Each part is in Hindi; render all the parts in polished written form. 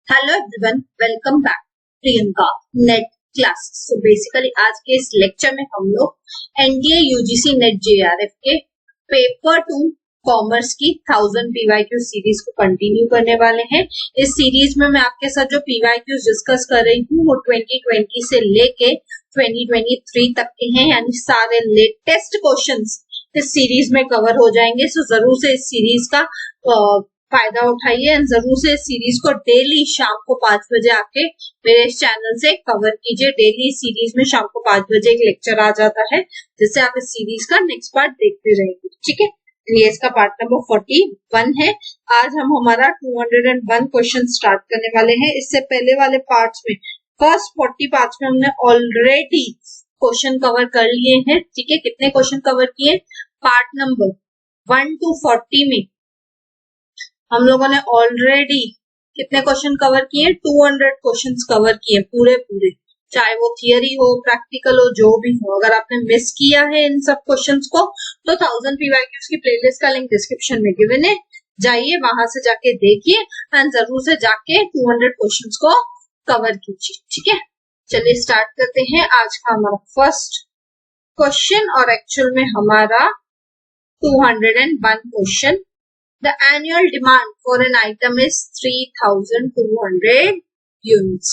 Hello everyone, welcome back Priyanka net class. So basically आज के इस लेक्चर में हम लोग एनडीए यूजीसी नेट जेआरएफ के पेपर 2 कॉमर्स की 1000 पीवाईक्यू सीरीज को कंटिन्यू करने वाले हैं। इस सीरीज में मैं आपके साथ जो पीवाईक्यूज डिस्कस कर रही हूँ वो 2020 से लेके 2023 तक के हैं, यानी सारे लेटेस्ट क्वेश्चंस इस सीरीज में कवर हो जाएंगे। सो जरूर से इस सीरीज का फायदा उठाइए एंड जरूर से इस सीरीज को डेली शाम को 5 बजे आके मेरे इस चैनल से कवर कीजिए। डेली इस सीरीज में शाम को 5 बजे एक लेक्चर आ जाता है, जिससे आप इस सीरीज का नेक्स्ट पार्ट देखते रहेंगे। ठीक है, ये इसका पार्ट नंबर 41 है। आज हम हमारा 201 क्वेश्चन स्टार्ट करने वाले हैं। इससे पहले वाले पार्ट्स में फर्स्ट 40 पार्ट्स में हमने ऑलरेडी क्वेश्चन कवर कर लिए हैं। ठीक है, कितने क्वेश्चन कवर किए? पार्ट नंबर 1 to 40 में हम लोगों ने ऑलरेडी कितने क्वेश्चन कवर किए? 200 क्वेश्चंस कवर किए पूरे, चाहे वो थियरी हो, प्रैक्टिकल हो, जो भी हो। अगर आपने मिस किया है इन सब क्वेश्चंस को तो 1000 पीवाईक्यूज की प्लेलिस्ट का लिंक डिस्क्रिप्शन में गिवन है, जाइए वहां से जाके देखिए एंड जरूर से जाके 200 क्वेश्चंस को कवर कीजिए। ठीक है, चलिए स्टार्ट करते हैं आज का हमारा फर्स्ट क्वेश्चन। और एक्चुअल में हमारा 201 question. The annual demand for an item is 3200 units.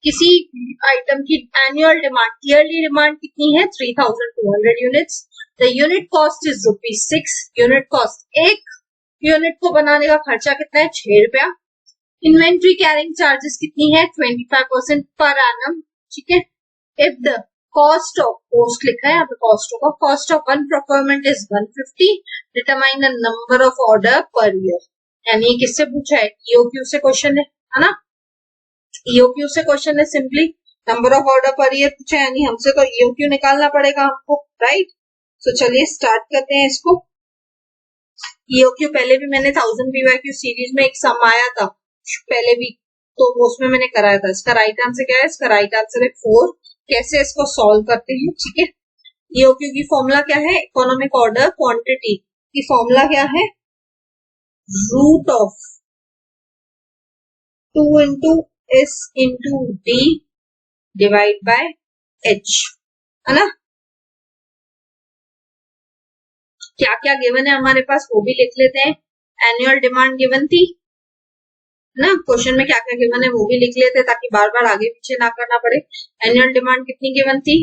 किसी आइटम की एनुअल डिमांड, ईयरली डिमांड कितनी है? 3200 units. The unit cost is ₹6। Unit cost, एक यूनिट को बनाने का खर्चा कितना है? 6 रुपया। इन्वेंट्री कैरिंग चार्जेस कितनी है? 25% पर एनम। ठीक है। If the cost of, cost लिखा है यहाँ पे, cost of one procurement is 150, determine the number of order per year. यानी ये किससे पूछा है? ईओक्यू से क्वेश्चन है ना। ईओक्यू से क्वेश्चन है, simply number of order per year पूछा है, यानी हमसे तो ईओक्यू निकालना पड़ेगा हमको, राइट। तो चलिए स्टार्ट करते हैं इसको। ईओक्यू पहले भी मैंने 1000 पीवाईक्यू सीरीज में एक सम आया था पहले भी, तो उसमें मैंने कराया था। इसका राइट आंसर क्या है? इसका राइट आंसर है 4। कैसे इसको सॉल्व करते हैं? ठीक है, ईओक्यू की फॉर्मूला क्या है? इकोनॉमिक ऑर्डर क्वांटिटी की फॉर्मूला क्या है? Root of 2 into S into D divide by H, है ना। क्या क्या गिवन है हमारे पास वो भी लिख लेते हैं। एनुअल डिमांड गिवन थी ना, क्वेश्चन में क्या क्या गिवन है वो भी लिख लेते हैं ताकि बार बार आगे पीछे ना करना पड़े। एनुअल डिमांड कितनी गिवन थी?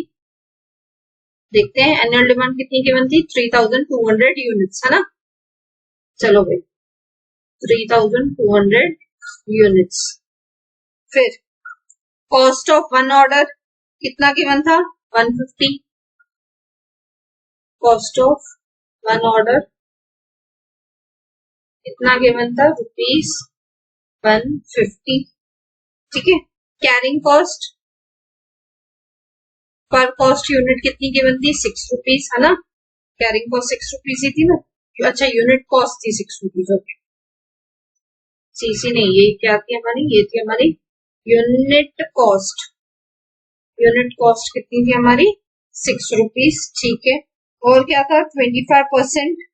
देखते हैं एनुअल डिमांड कितनी गिवन थी? 3200 यूनिट्स, है ना। चलो भाई, 3200 यूनिट्स। फिर कॉस्ट ऑफ वन ऑर्डर कितना गिवन था? 150। कॉस्ट ऑफ वन ऑर्डर कितना गिवन था? ₹150। ठीक है। Carrying cost per cost unit कितनी गिवन थी? ₹6, है ना। कैरिंग कॉस्ट ₹6 ही थी ना। अच्छा, यूनिट कॉस्ट थी ₹6। ओके, सीसी नहीं, ये क्या थी हमारी? ये थी हमारी यूनिट कॉस्ट। यूनिट कॉस्ट कितनी थी हमारी? ₹6। ठीक है। और क्या था? 25%,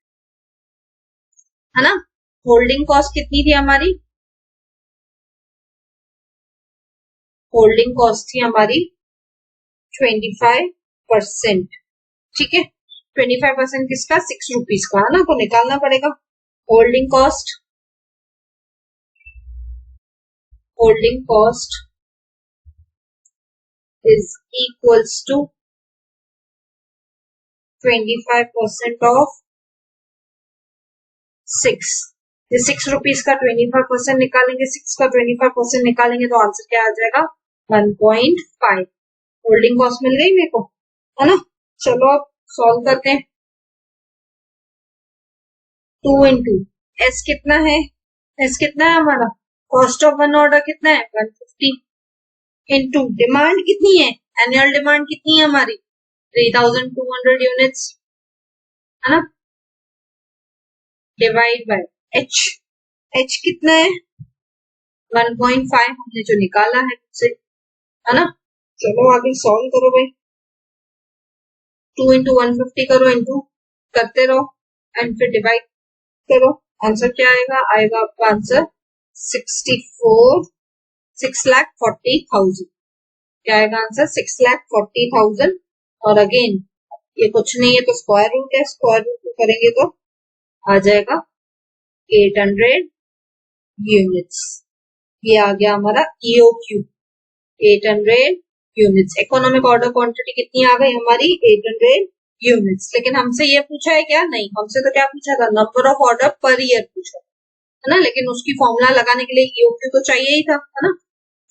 है ना। होल्डिंग कॉस्ट कितनी थी हमारी? होल्डिंग कॉस्ट थी हमारी 25%। ठीक है, 25% किसका? ₹6 का, है ना। तो निकालना पड़ेगा holding cost. Holding cost is equals to 25% of 6। ₹6 का 25% निकालेंगे, 6 का 25% निकालेंगे तो आंसर क्या आ जाएगा? 1.5। होल्डिंग कॉस्ट मिल गई मेरे को, है ना। चलो अब सॉल्व करते हैं। 2 into S कितना है? S कितना है हमारा? कॉस्ट ऑफ वन ऑर्डर कितना है? 150 इंटू डिमांड कितनी है? एनुअल डिमांड कितनी है हमारी? 3200 यूनिट्स, है ना, डिवाइड बाय H। H कितना है? 1.5 हमने जो निकाला है उससे, है ना। चलो आगे सॉल्व करो भाई। 2 into 150 करो, इंटू करते रहो एंड फिर डिवाइड करो। आंसर क्या आएगा? आएगा आपका आंसर 64 6,40,000। क्या आएगा आंसर? 6,40,000। और अगेन ये कुछ नहीं है तो स्क्वायर रूट है, स्क्वायर रूट करेंगे तो आ जाएगा 800 यूनिट्स। ये आ गया हमारा EOQ 800 units. Economic order quantity कितनी आ गई हमारी? 800 यूनिट्स। लेकिन हमसे ये पूछा है क्या? नहीं, हमसे तो क्या पूछा था? Number of order per year पूछा है ना। लेकिन उसकी फॉर्मूला लगाने के लिए EOQ तो चाहिए ही था, है ना।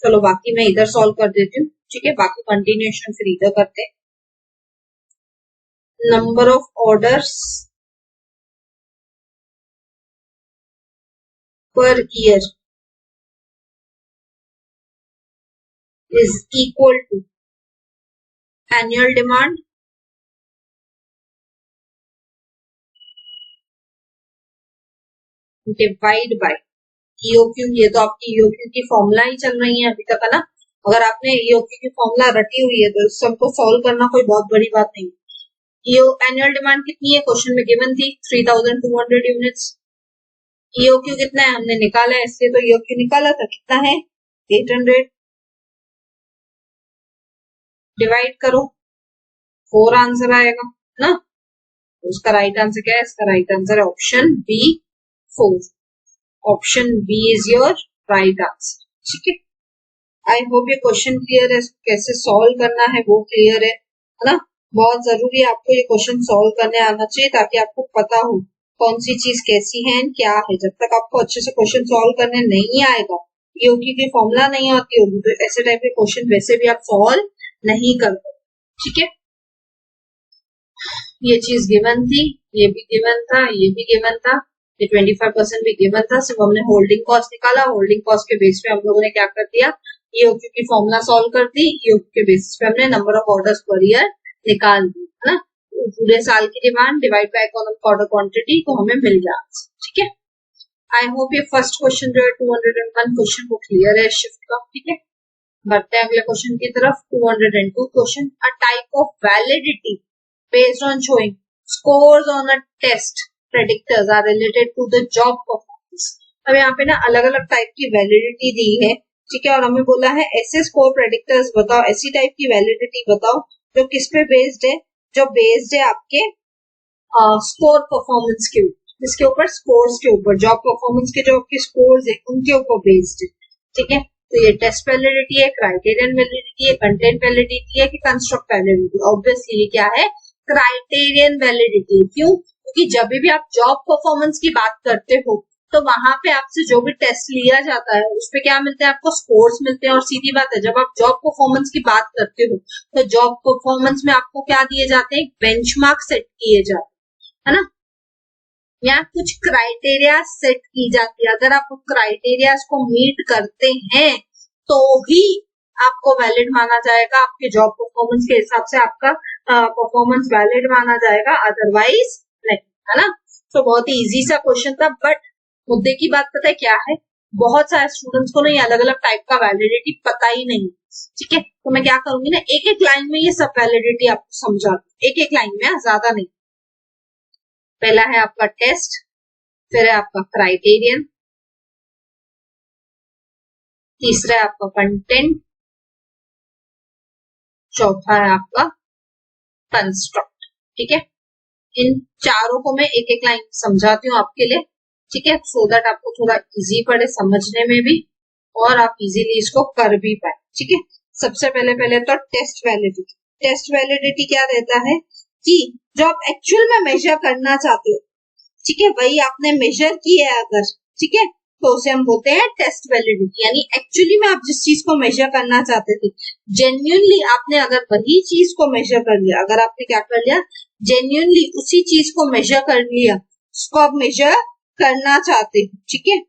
चलो बाकी मैं इधर सॉल्व कर देती हूँ, ठीक है। बाकी कंटिन्यूएशन फिर इधर करते हैं। Number of orders per year is equal to annual demand divide by EOQ। ये तो आपकी EOQ की फॉर्मूला ही चल रही है अभी तक, है ना। अगर आपने EOQ की फॉर्मूला रटी हुई है तो इस सबको सॉल्व करना कोई बहुत बड़ी बात नहीं। एनुअल डिमांड कितनी है? क्वेश्चन में गिवन थी 3,200 यूनिट्स। EOQ कितना है? हमने निकाला है, इसलिए तो EOQ निकाला था। कितना है? 800। डिवाइड करो, 4 आंसर आएगा ना। उसका राइट आंसर क्या है? इसका राइट आंसर है option B 4। Option B is your right answer, ठीक है। आई होप ये क्वेश्चन क्लियर है। इसको कैसे सॉल्व करना है वो क्लियर है ना। बहुत जरूरी है आपको ये क्वेश्चन सॉल्व करने आना चाहिए, ताकि आपको पता हो कौन सी चीज कैसी है क्या है। जब तक आपको अच्छे से क्वेश्चन सॉल्व करने नहीं आएगा, EOQ की फॉर्मूला नहीं आती होगी, तो ऐसे टाइप के क्वेश्चन वैसे भी आप सॉल्व नहीं करते, ठीक है। ये चीज गिवन थी, ये भी गिवन था, ये भी गिवन था, ये 25% भी गिवन था। सिर्फ हमने होल्डिंग कॉस्ट निकाला। होल्डिंग कॉस्ट के बेस पे हम लोगों ने क्या कर दिया? EOQ की फॉर्मूला सॉल्व कर दी। EOQ के बेसिस पे हमने number of orders per year निकाल दी, है ना। पूरे साल की demand divide by economic order quantity तो हमें मिल गया, ठीक है। आई होप ये फर्स्ट क्वेश्चन जो है 201 क्वेश्चन को क्लियर है शिफ्ट का, ठीक है। बढ़ते हैं अगले क्वेश्चन की तरफ। 202 question. A type of validity based on showing scores on a test predictors are related to the job performance। अब यहाँ पे ना अलग अलग टाइप की वैलिडिटी दी है, ठीक है। और हमें बोला है ऐसे स्कोर प्रेडिक्टर्स बताओ, ऐसी टाइप की वैलिडिटी बताओ जो किस पे बेस्ड है? जो बेस्ड है आपके स्कोर परफॉर्मेंस के ऊपर, जिसके ऊपर स्कोर्स के ऊपर, जॉब परफॉर्मेंस के जो आपके स्कोर्स है उनके ऊपर बेस्ड है, ठीक है। तो ये टेस्ट वैलिडिटी है, क्राइटेरियन वैलिडिटी है, कंटेंट वैलिडिटी है कि कंस्ट्रक्ट वैलिडिटी? ऑब्वियसली क्या है? Criterion validity. क्यों? क्योंकि जब भी आप जॉब परफॉर्मेंस की बात करते हो तो वहां पे आपसे जो भी टेस्ट लिया जाता है उस पे क्या मिलते हैं? आपको स्कोर्स मिलते हैं। और सीधी बात है, जब आप जॉब परफॉर्मेंस की बात करते हो तो जॉब परफॉर्मेंस में आपको क्या दिए जाते हैं? बेंचमार्क सेट किए जाते हैं, है ना। या कुछ क्राइटेरिया सेट की जाती है। अगर आप क्राइटेरिया को मीट करते हैं तो ही आपको वैलिड माना जाएगा, आपके जॉब परफॉर्मेंस के हिसाब से आपका परफॉर्मेंस वैलिड माना जाएगा, अदरवाइज नहीं, है ना। तो बहुत ही इजी सा क्वेश्चन था। बट मुद्दे की बात पता है क्या है? बहुत सारे स्टूडेंट्स को ना ये अलग अलग टाइप का वैलिडिटी पता ही नहीं, ठीक है। तो मैं क्या करूंगी ना, एक एक लाइन में ये सब वैलिडिटी आपको समझा दूं, एक एक लाइन में, ज्यादा नहीं। पहला है आपका टेस्ट, फिर है आपका क्राइटेरियन, तीसरा है आपका कंटेंट, चौथा है आपका कंस्ट्रक्ट, ठीक है। इन चारों को मैं एक एक लाइन समझाती हूँ आपके लिए, ठीक है, सो दैट आपको थोड़ा इजी पड़े समझने में भी और आप इजीली इसको कर भी पाए, ठीक है। सबसे पहले तो टेस्ट वैलिडिटी। टेस्ट वैलिडिटी क्या रहता है कि जो आप एक्चुअल में मेजर करना चाहते हो, ठीक है, वही आपने मेजर किया है अगर, ठीक है, तो उसे हम बोलते हैं टेस्ट वैलिडिटी। यानी एक्चुअली में आप जिस चीज को मेजर करना चाहते थे, जेन्युइनली आपने अगर वही चीज को मेजर कर लिया, अगर आपने क्या कर लिया, जेन्युइनली उसी चीज को मेजर कर लिया, उसको आप मेजर करना चाहते हो, ठीक है।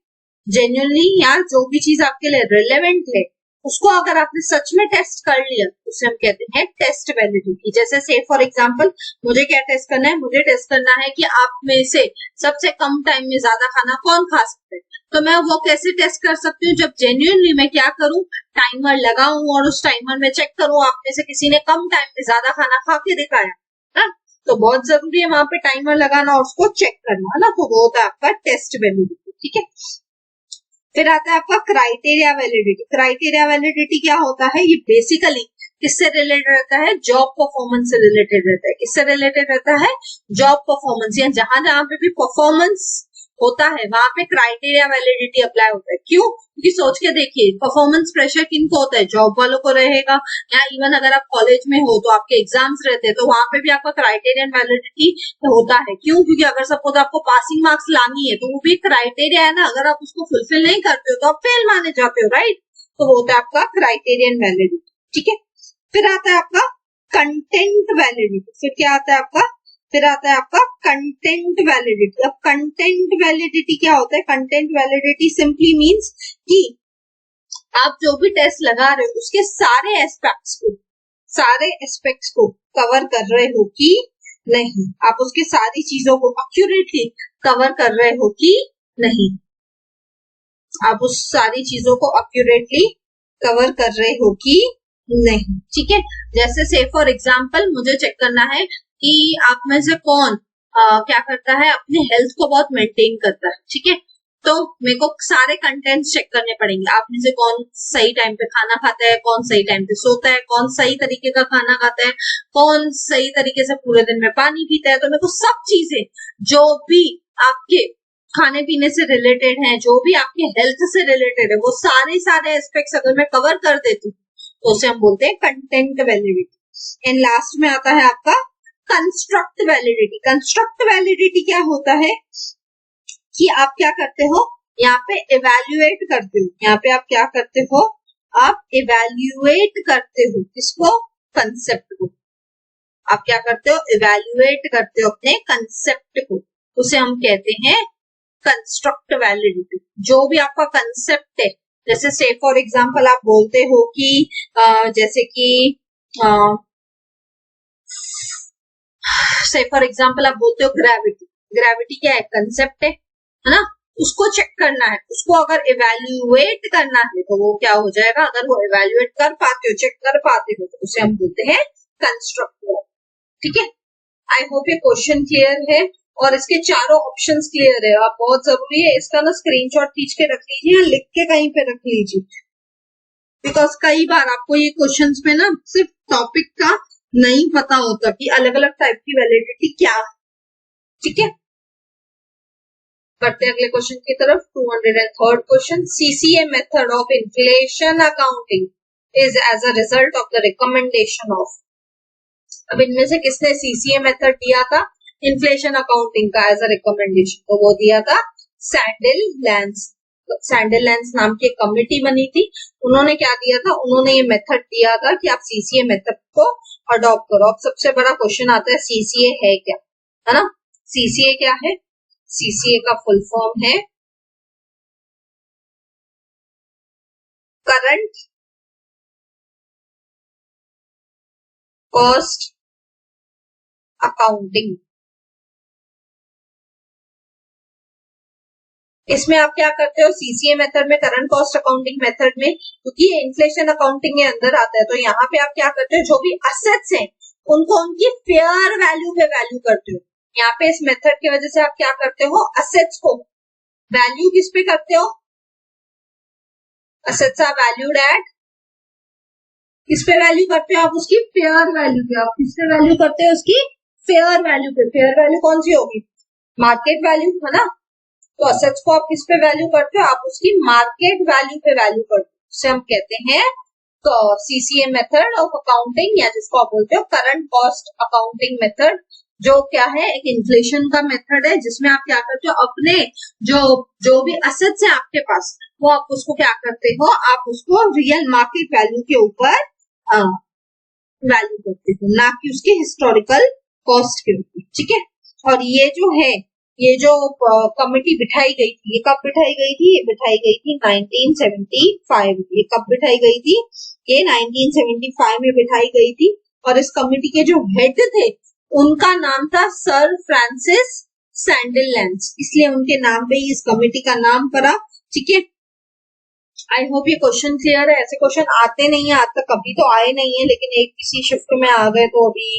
जेन्युइनली या जो भी चीज आपके लिए रिलेवेंट है उसको अगर आपने सच में टेस्ट कर लिया उसे हम कहते हैं टेस्ट वैलिडिटी। जैसे से फॉर एग्जांपल मुझे क्या टेस्ट करना है? मुझे टेस्ट करना है कि आप में से सबसे कम टाइम में ज्यादा खाना कौन खा सकते हैं। तो मैं वो कैसे टेस्ट कर सकती हूँ? जब जेन्युइनली मैं क्या करूँ, टाइमर लगाऊं और उस टाइमर में चेक करूँ आप में से किसी ने कम टाइम में ज्यादा खाना खा के दिखाया ना। तो बहुत जरूरी है वहां पे टाइमर लगाना और उसको चेक करना, है ना। तो वो होता है आपका टेस्ट वैलिडिटी, ठीक है। फिर आता है आपका क्राइटेरिया वैलिडिटी। क्राइटेरिया वैलिडिटी क्या होता है? ये बेसिकली किससे रिलेटेड रहता है? जॉब परफॉर्मेंस से रिलेटेड रहता है। किससे रिलेटेड रहता है? Job performance. या जहां जहां पे भी परफॉर्मेंस होता है वहां पे क्राइटेरिया वैलिडिटी अप्लाई होता है। क्यों? क्योंकि सोच के देखिए, परफॉर्मेंस प्रेशर किनको होता है? जॉब वालों को रहेगा। या इवन अगर आप कॉलेज में हो तो आपके एग्जाम्स रहते हैं, तो वहां पे भी आपका क्राइटेरियन वैलिडिटी होता है। क्यों? क्योंकि अगर सपोज आपको पासिंग मार्क्स लानी है तो वो भी क्राइटेरिया है ना, अगर आप उसको फुलफिल नहीं करते हो तो आप फेल माने जाते हो, राइट? तो वो होता है आपका क्राइटेरियन वैलिडिटी। ठीक है, फिर आता है आपका कंटेंट वैलिडिटी। फिर क्या आता है आपका? फिर आता है आपका कंटेंट वैलिडिटी। अब कंटेंट वैलिडिटी क्या होता है? कंटेंट वैलिडिटी सिंपली मींस कि आप जो भी टेस्ट लगा रहे हो उसके सारे एस्पेक्ट्स को कवर कर रहे हो कि नहीं, आप उसके सारी चीजों को एक्यूरेटली कवर कर रहे हो कि नहीं, आप उस सारी चीजों को एक्यूरेटली कवर कर रहे हो कि नहीं। ठीक है, जैसे से फॉर एग्जाम्पल मुझे चेक करना है कि आप में से कौन क्या करता है, अपने हेल्थ को बहुत मेंटेन करता है। ठीक है, तो मेरे को सारे कंटेंट्स चेक करने पड़ेंगे। आप में से कौन सही टाइम पे खाना खाता है, कौन सही टाइम पे सोता है, कौन सही तरीके का खाना खाता है, कौन सही तरीके से पूरे दिन में पानी पीता है। तो मेरे को सब चीजें जो भी आपके खाने पीने से रिलेटेड है, जो भी आपके हेल्थ से रिलेटेड है, वो सारे एस्पेक्ट्स अगर मैं कवर कर देती हूँ तो उसे हम बोलते हैं कंटेंट वैलिडिटी। एंड लास्ट में आता है आपका कंस्ट्रक्ट वैलिडिटी। कंस्ट्रक्ट वैलिडिटी क्या होता है कि आप क्या करते हो, यहाँ पे इवैल्यूएट करते हो। यहाँ पे आप क्या करते हो? आप इवैल्यूएट करते हो किसको? कंसेप्ट को। आप क्या करते हो? इवैल्यूएट करते हो अपने कंसेप्ट को। उसे हम कहते हैं कंस्ट्रक्ट वैलिडिटी। जो भी आपका कंसेप्ट है, जैसे से फॉर एग्जांपल आप बोलते हो कि जैसे कि से फॉर एग्जांपल आप बोलते हो ग्रेविटी। ग्रेविटी क्या है? कंसेप्ट है ना? उसको चेक करना है, उसको अगर इवैल्यूएट करना है तो वो क्या हो जाएगा? अगर वो इवैल्यूएट कर पाते हो, चेक कर पाते हो, तो उसे हम बोलते हैं कंस्ट्रक्ट। ठीक है, आई होप ये क्वेश्चन क्लियर है और इसके चारों ऑप्शंस क्लियर है। आप बहुत जरूरी है इसका ना स्क्रीनशॉट खींच के रख लीजिए, लिख के कहीं पे रख लीजिए, बिकॉज कई बार आपको ये क्वेश्चंस में ना सिर्फ टॉपिक का नहीं पता होता कि अलग अलग टाइप की वैलिडिटी क्या है। ठीक है, बढ़ते अगले क्वेश्चन की तरफ। 203rd question, CCA method of inflation accounting is as a result of the recommendation of. अब इनमें से किसने सीसीए मेथड दिया था इन्फ्लेशन अकाउंटिंग का एज अ रिकमेंडेशन? तो वो दिया था सैंडल लैंस। सैंडल लैंस नाम की एक कमिटी बनी थी, उन्होंने क्या दिया था? उन्होंने ये मेथड दिया था कि आप सीसीए मेथड को अडॉप्ट करो। अब सबसे बड़ा क्वेश्चन आता है, सीसीए है क्या, है ना? सीसीए क्या है? सीसीए का फुल फॉर्म है करंट कॉस्ट अकाउंटिंग। इसमें आप क्या करते हो? सीसीए मेथड में, करंट कॉस्ट अकाउंटिंग मेथड में, क्योंकि ये इन्फ्लेशन अकाउंटिंग के अंदर आता है, तो यहाँ पे आप क्या करते हो? जो भी असेट्स हैं उनको उनकी फेयर वैल्यू पे वैल्यू करते हो। यहाँ पे इस मेथड की वजह से आप क्या करते हो? असेट्स को वैल्यू किस पे करते हो? असेट्स आर वैल्यूड एट, किस पे वैल्यू करते हो आप? उसकी फेयर वैल्यू पे। आप किस पे वैल्यू करते हो? उसकी फेयर वैल्यू पे। फेयर वैल्यू कौन सी होगी? मार्केट वैल्यू, है ना? तो असेट्स को आप किस पे वैल्यू करते हो? आप उसकी मार्केट वैल्यू पे वैल्यू करते हो। उसे हम कहते हैं तो सीसीए मेथड ऑफ अकाउंटिंग, या जिसको आप बोलते हो करंट कॉस्ट अकाउंटिंग मेथड, जो क्या है? एक इन्फ्लेशन का मेथड है, जिसमें आप क्या करते हो? अपने जो भी असेट्स है आपके पास, वो आप उसको क्या करते हो? आप उसको रियल मार्केट वैल्यू के ऊपर वैल्यू करते हो, ना कि उसके हिस्टोरिकल कॉस्ट के ऊपर। ठीक है, और ये जो है, ये जो कमिटी बिठाई गई थी, ये कब बिठाई गई थी? ये बिठाई गई थी 1975। ये कब बिठाई गई थी? ये 1975 में बिठाई गई थी। और इस कमिटी के जो हेड थे उनका नाम था सर फ्रांसिस सैंडल लैंस, इसलिए उनके नाम पे ही इस कमिटी का नाम पड़ा। ठीक है, आई होप ये क्वेश्चन क्लियर है। ऐसे क्वेश्चन आते नहीं है, आज तक कभी तो आए नहीं है, लेकिन एक किसी शिफ्ट में आ गए तो अभी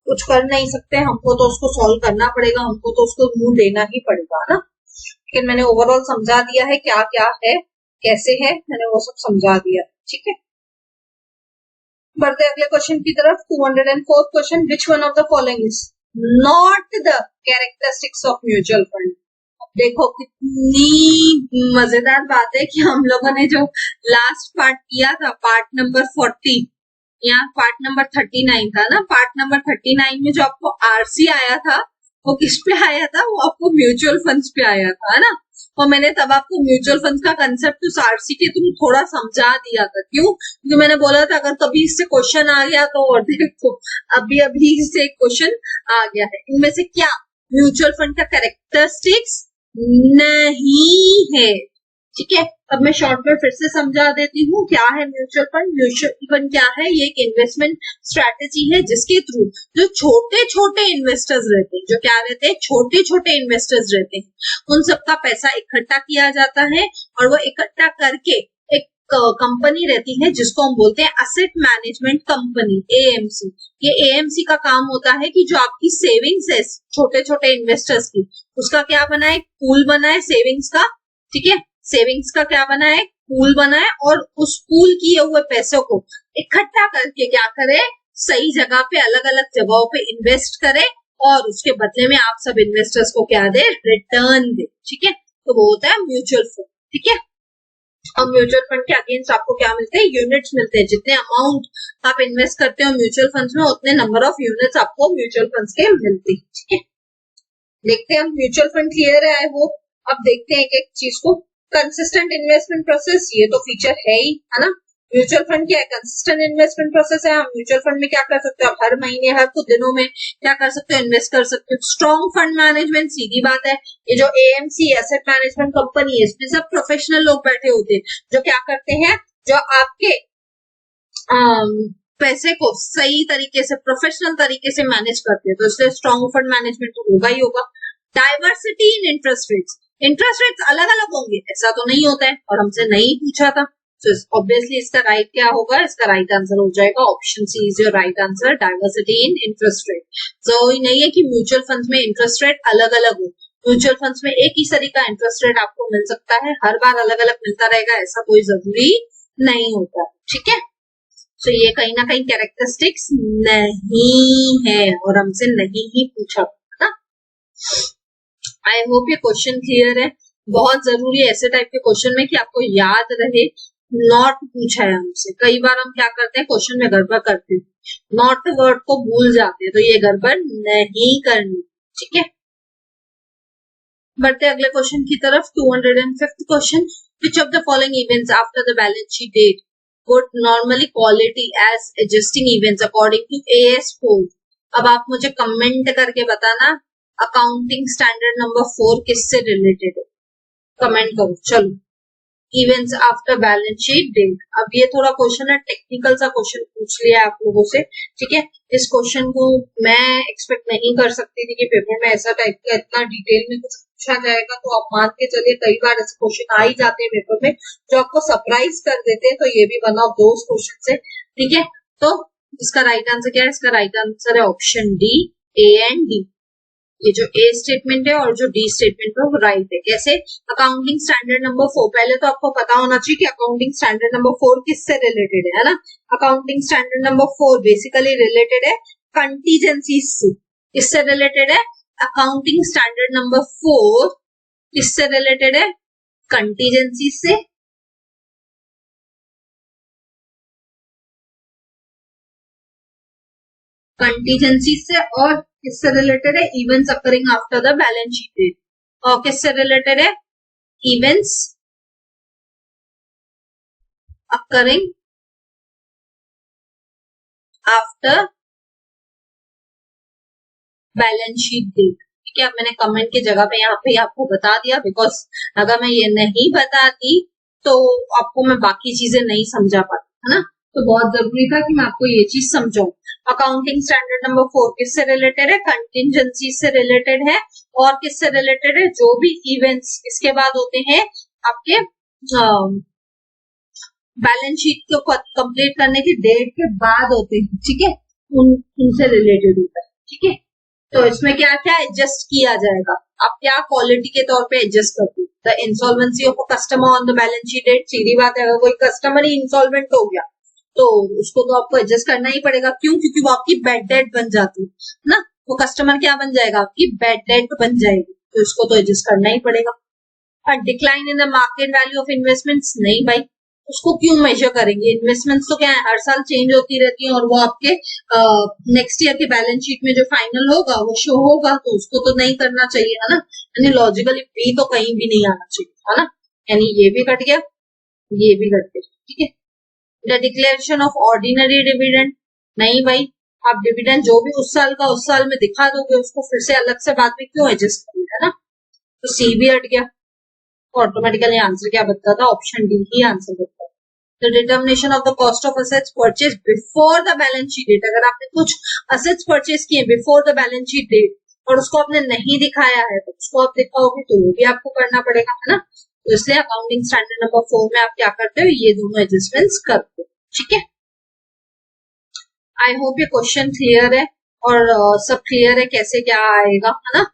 कुछ कर नहीं सकते, हमको तो उसको सॉल्व करना पड़ेगा, हमको तो उसको मुंह देना ही पड़ेगा ना। लेकिन मैंने ओवरऑल समझा दिया है क्या क्या है। कैसे है मैंने वो सब समझा दिया, ठीक है। बढ़ते अगले क्वेश्चन की तरफ। 204th question, which one of the following is not the characteristics of mutual fund. देखो कितनी मजेदार बात है कि हम लोगों ने जो लास्ट पार्ट किया था, पार्ट नंबर 40 या पार्ट नंबर 39 था ना, पार्ट नंबर 39 में जो आपको आरसी आया था वो किस पे आया था, वो आपको म्यूचुअल फंड्स पे आया था, है ना। और मैंने तब आपको म्यूचुअल फंड्स का कंसेप्ट उस आरसी के थ्रू थोड़ा समझा दिया था। क्यों? क्योंकि मैंने बोला था अगर कभी इससे क्वेश्चन आ गया तो, और देखो अभी अभी इससे क्वेश्चन आ गया है। इनमें से क्या म्यूचुअल फंड का कैरेक्टरिस्टिक्स नहीं है, ठीक है। अब मैं शॉर्ट में फिर से समझा देती हूँ क्या है म्यूचुअल फंड। म्यूचुअल फंड क्या है? ये एक इन्वेस्टमेंट स्ट्रैटेजी है जिसके थ्रू जो छोटे छोटे इन्वेस्टर्स रहते हैं, जो क्या रहते हैं, छोटे छोटे इन्वेस्टर्स रहते हैं, उन सबका पैसा इकट्ठा किया जाता है और वो इकट्ठा करके एक कंपनी रहती है जिसको हम बोलते हैं एसेट मैनेजमेंट कंपनी, एएमसी। ये एएमसी का काम होता है कि जो आपकी सेविंग्स है छोटे छोटे इन्वेस्टर्स की, उसका क्या बनाए, पूल बनाए सेविंग्स का, ठीक है। सेविंग्स का क्या बनाए, पूल बनाए, और उस पूल किए हुए पैसों को इकट्ठा करके क्या करे, सही जगह पे अलग अलग जगहों पे इन्वेस्ट करे और उसके बदले में आप सब इन्वेस्टर्स को क्या दे, रिटर्न दे, ठीक है। तो वो होता है म्यूचुअल फंड, ठीक है। और म्यूचुअल फंड के अगेंस्ट आपको क्या मिलते हैं, यूनिट्स मिलते हैं। जितने अमाउंट आप इन्वेस्ट करते हो म्यूचुअल फंड्स में, उतने नंबर ऑफ यूनिट्स आपको म्यूचुअल फंड्स के मिलते हैं, ठीक है। देखते हैं म्यूचुअल फंड क्लियर है वो। अब देखते हैं एक चीज को, कंसिस्टेंट इन्वेस्टमेंट प्रोसेस, ये तो फीचर है ही, है ना। म्यूचुअल फंड क्या है, कंसिस्टेंट इन्वेस्टमेंट प्रोसेस है। हम म्यूचुअल फंड में क्या कर सकते हो, हर महीने हर कुछ दिनों में क्या कर सकते हो, इन्वेस्ट कर सकते हो। स्ट्रॉन्ग फंड मैनेजमेंट, सीधी बात है, ये जो एएमसी एसेट मैनेजमेंट कंपनी है इसमें सब प्रोफेशनल लोग बैठे होते हैं जो क्या करते हैं, जो आपके पैसे को सही तरीके से प्रोफेशनल तरीके से मैनेज करते हैं, तो इसलिए स्ट्रॉन्ग फंड मैनेजमेंट तो होगा ही होगा। Diversity in interest rates, interest rates अलग अलग होंगे ऐसा तो नहीं होता है, और हमसे नहीं पूछा था, तो ऑब्वियसली इसका राइट क्या होगा, इसका राइट आंसर हो जाएगा option C is your right answer, diversity in interest rate. तो नहीं है कि म्यूचुअल फंड्स में इंटरेस्ट रेट अलग अलग हो, म्यूचुअल फंड्स में एक ही तरीका इंटरेस्ट रेट आपको मिल सकता है, हर बार अलग अलग मिलता रहेगा ऐसा कोई जरूरी नहीं होता, ठीक है। तो ये कहीं ना कहीं कैरेक्टरिस्टिक्स नहीं है और हमसे नहीं ही पूछा था। आई होप ये क्वेश्चन क्लियर है। बहुत जरूरी है ऐसे टाइप के क्वेश्चन में कि आपको याद रहे, नॉट पूछा है हमसे। कई बार हम क्या करते हैं, क्वेश्चन में गड़बड़ करते हैं, नॉट वर्ड को भूल जाते हैं, तो ये गड़बड़ नहीं करनी, ठीक है। बढ़ते अगले क्वेश्चन की तरफ। 205th question, which of the following events after the balance sheet date would normally quality as adjusting events according to AS4? अब आप मुझे कमेंट करके बताना अकाउंटिंग स्टैंडर्ड नंबर 4 किससे रिलेटेड है, कमेंट करो। चलो, events after balance sheet date. अब ये थोड़ा क्वेश्चन है, टेक्निकल सा क्वेश्चन पूछ लिया आप लोगों से, ठीक है। इस क्वेश्चन को मैं एक्सपेक्ट नहीं कर सकती थी कि पेपर में ऐसा टाइप का इतना डिटेल में कुछ पूछा जाएगा, तो आप मान के चलिए कई बार ऐसे क्वेश्चन आ ही जाते हैं पेपर में जो आपको सरप्राइज कर देते हैं, तो ये भी वन ऑफ दोस क्वेश्चन है, ठीक है। तो इसका राइट आंसर क्या है, इसका राइट आंसर है option D, A and D. ये जो ए स्टेटमेंट है और जो डी स्टेटमेंट है वो राइट है। कैसे, अकाउंटिंग स्टैंडर्ड नंबर 4, पहले तो आपको पता होना चाहिए कि अकाउंटिंग स्टैंडर्ड नंबर 4 किससे रिलेटेड है ना। Accounting standard number 4 basically related है कंटीजेंसीज से। किससे रिलेटेड है, अकाउंटिंग स्टैंडर्ड नंबर 4 किससे रिलेटेड है, कंटीजेंसी से, कंटीजेंसी से, और किससे रिलेटेड है, events occurring after the balance sheet date. और किससे रिलेटेड है, events occurring after balance sheet date, ठीक है। अब मैंने कमेंट की जगह पे यहाँ पे आपको बता दिया, बिकॉज अगर मैं ये नहीं बताती तो आपको मैं बाकी चीजें नहीं समझा पाती, है ना। तो बहुत जरूरी था कि मैं आपको ये चीज समझाऊं। अकाउंटिंग स्टैंडर्ड नंबर 4 किससे रिलेटेड है, कंटिजेंसी से रिलेटेड है। और किससे रिलेटेड है, जो भी इवेंट्स इसके बाद होते हैं आपके बैलेंस शीट को कंप्लीट करने की डेट के बाद होते हैं, ठीक है, उनसे रिलेटेड होता है, ठीक है। तो इसमें क्या क्या एडजस्ट किया जाएगा, आप क्या क्वालिटी के तौर पे एडजस्ट करते हो। The insolvency of a customer on the balance sheet date, सीधी बात है, अगर कोई कस्टमर ही इंसॉल्वेंट हो गया तो उसको तो आपको एडजस्ट करना ही पड़ेगा। क्यों? क्योंकि वो आपकी बैड डेट बन जाती है ना, वो कस्टमर क्या बन जाएगा, आपकी बैड डेट बन जाएगी, तो इसको तो एडजस्ट करना ही पड़ेगा। और decline in the market value of investments, नहीं भाई, उसको क्यों मेजर करेंगे, इन्वेस्टमेंट्स तो क्या है, हर साल चेंज होती रहती है और वो आपके नेक्स्ट ईयर के बैलेंस शीट में जो फाइनल होगा वो शो होगा, तो उसको तो नहीं करना चाहिए, है ना, यानी लॉजिकली बी तो कहीं भी नहीं आना चाहिए, है ना, यानी ये भी कट गया, ये भी कट गया, ठीक है। The declaration of ordinary dividend, नहीं भाई, आप डिविडेंड जो भी उस साल का उस साल में दिखा दोगे, उसको फिर से अलग से बाद में क्यों एडजस्ट करेंगे, है ना, तो सी भी हट गया, तो ऑटोमेटिकली आंसर क्या बनता था, ऑप्शन डी ही आंसर बनता था। The determination of the cost of assets purchase before the balance sheet date, अगर आपने कुछ असेट्स परचेज किए before the balance sheet date और उसको आपने नहीं दिखाया है, तो उसको आप दिखाओगे तो वो भी आपको करना पड़ेगा, है ना, तो इसलिए अकाउंटिंग स्टैंडर्ड नंबर 4 में आप क्या करते हो, ये दोनों एडजस्टमेंट्स करते हो, ठीक है। आई होप ये क्वेश्चन क्लियर है और सब क्लियर है कैसे क्या आएगा, है ना,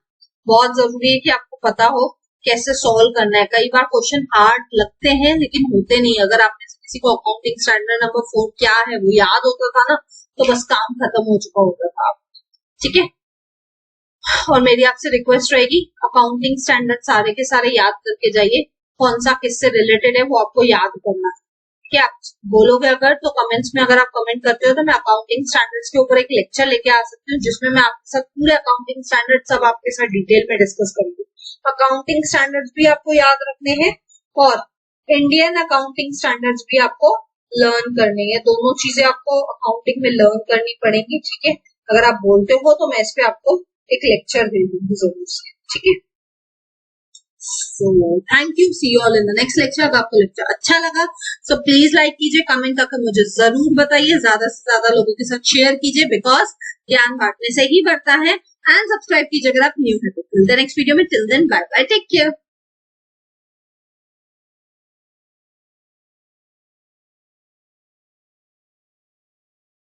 बहुत जरूरी है कि आपको पता हो कैसे सॉल्व करना है। कई बार क्वेश्चन हार्ड लगते हैं लेकिन होते नहीं, अगर आपने किसी को अकाउंटिंग स्टैंडर्ड नंबर 4 क्या है वो याद होता था ना, तो बस काम खत्म हो चुका होता था, ठीक है। और मेरी आपसे रिक्वेस्ट रहेगी, अकाउंटिंग स्टैंडर्ड सारे के सारे याद करके जाइए, कौन सा किससे रिलेटेड है वो आपको याद करना है, क्या आप बोलोगे अगर, तो कमेंट्स में अगर आप कमेंट करते हो तो मैं अकाउंटिंग स्टैंडर्ड्स के ऊपर एक लेक्चर लेके आ सकती हूँ, जिसमें मैं आपके साथ पूरे अकाउंटिंग स्टैंडर्ड सब आपके साथ डिटेल में डिस्कस करूंगी। अकाउंटिंग स्टैंडर्ड्स भी आपको याद रखने हैं और इंडियन अकाउंटिंग स्टैंडर्ड्स भी आपको लर्न करने हैं, दोनों चीजें आपको अकाउंटिंग में लर्न करनी पड़ेंगी, ठीक है। अगर आप बोलते हो तो मैं इस पे आपको एक लेक्चर दे दूंगी जरूर से, ठीक है। So thank you, see you all in the next lecture। अगर आपको लेक्चर अच्छा लगा so प्लीज लाइक कीजिए, कमेंट करके मुझे जरूर बताइए, ज्यादा से ज्यादा लोगों के साथ शेयर कीजिए, बिकॉज ज्ञान बांटने से ही बढ़ता है, एंड सब्सक्राइब कीजिए अगर आप न्यू है तो। टिल द नेक्स्ट वीडियो में, till then bye bye, take care.